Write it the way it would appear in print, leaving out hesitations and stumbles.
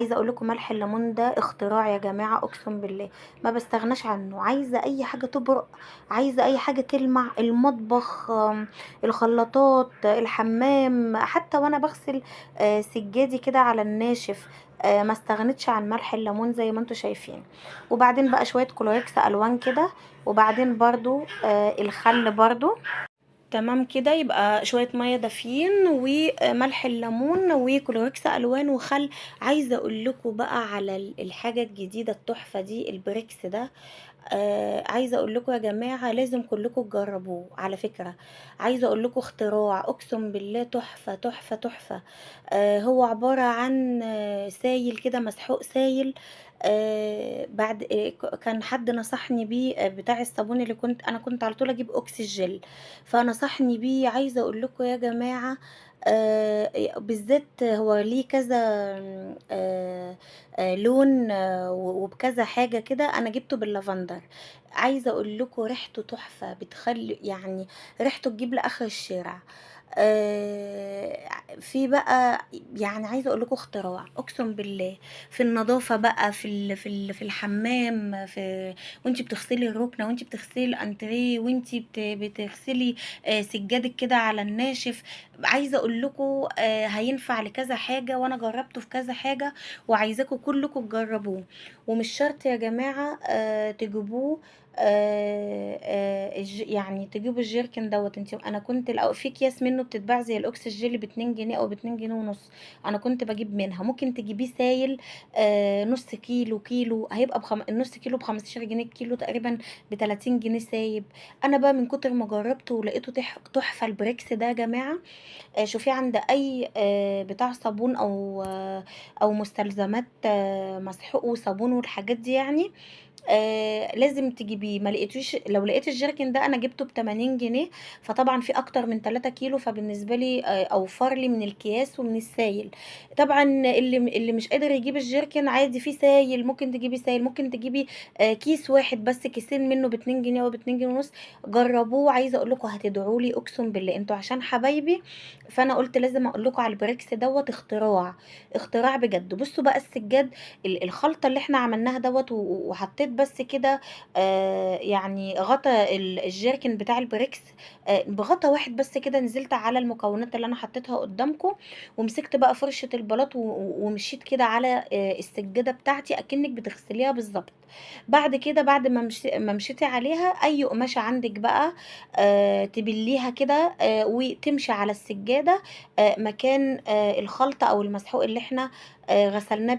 عايزة اقول لكم ملح الليمون ده اختراع يا جماعة، اقسم بالله ما بستغناش عنه. عايزة اي حاجة تبرق، عايزة اي حاجة تلمع المطبخ، الخلاطات، الحمام، حتى وانا بغسل سجادي كده على الناشف. ما استغنتش عن ملح الليمون زي ما انتوا شايفين. وبعدين بقى شوية كلوريكس الوان كده، وبعدين برضو الخل برضو. تمام كده، يبقى شوية مية دافيين وملح الليمون وكلوريكس الوان وخل. عايزة اقول لكم بقى على الحاجة الجديدة التحفة دي، البريكس ده. عايزة اقول لكم يا جماعة لازم كلكم تجربوه على فكرة. عايزة اقول لكم اختراع، اقسم بالله تحفة تحفة تحفة. هو عبارة عن سايل كده، مسحوق سايل. بعد كان حد نصحني بيه، بتاع الصابون اللي كنت على طول اجيب اوكسجين، فنصحني بيه. عايزه اقول لكم يا جماعه، بالذات هو ليه كذا آه لون، وبكذا حاجه كده. انا جبته باللافندر. عايزه اقول لكم ريحته تحفه، بتخلي يعني ريحته تجيب لاخر الشارع. آه في بقى، يعني عايزه اقول لكم اختراع اقسم بالله. في النظافه بقى، في الحمام، وانتي بتغسلي الركنه، وانتي بتغسلي الانتريه، وانتي بتغسلي سجادك كده على الناشف. عايزه اقول لكم هينفع لكذا حاجه، وانا جربته في كذا حاجه، وعايزاكم كلكم تجربوه. ومش شرط يا جماعه تجيبوه، يعني تجيبوا الجيركن دوت. انا كنت في اكياس منه بتتباع زي الاوكس الجيلي ب2 جنيه او ب2 جنيه ونص. انا كنت بجيب منها. ممكن تجيبيه سايل نص كيلو، كيلو هيبقى النص كيلو ب15 جنيه، الكيلو تقريبا ب30 جنيه سايب. انا بقى من كتر ما جربته ولقيته تحفة البريكس ده يا جماعة. شوفيه عند اي بتاع صابون، او مستلزمات مسحوق وصابون والحاجات دي يعني. لازم تجيبيه. ما لقيتوش، لو لقيت الجيركن ده انا جبته ب80 جنيه. فطبعا في اكتر من 3 كيلو، فبالنسبه لي اوفر لي من الكياس ومن السايل. طبعا اللي مش قادر يجيب الجيركن عادي، في سايل ممكن تجيبي سايل، ممكن تجيبي كيس واحد بس، كيسين منه ب2 جنيه او ب2 جنيه ونص. جربوه. عايزه اقول لكم هتدعوا لي اقسم بالله، انتوا عشان حبايبي. فانا قلت لازم اقول لكم على البريكس دوت اختراع، اختراع بجد. بصوا بقى السجاد، الخلطة اللي احنا عملناها دوت، وحطيت بس كده يعني غطا الجيركن بتاع البريكس، بغطا واحد بس كده. نزلت على المكونات اللي انا حطيتها قدامكم، ومسكت بقى فرشة البلاط ومشيت كده على السجادة بتاعتي اكنك بتغسليها بالظبط. بعد كده، بعد ما مشيتي عليها، اي قماشة عندك بقى تبليها كده وتمشي على السجادة مكان الخلطة او المسحوق اللي احنا غسلناه بيها.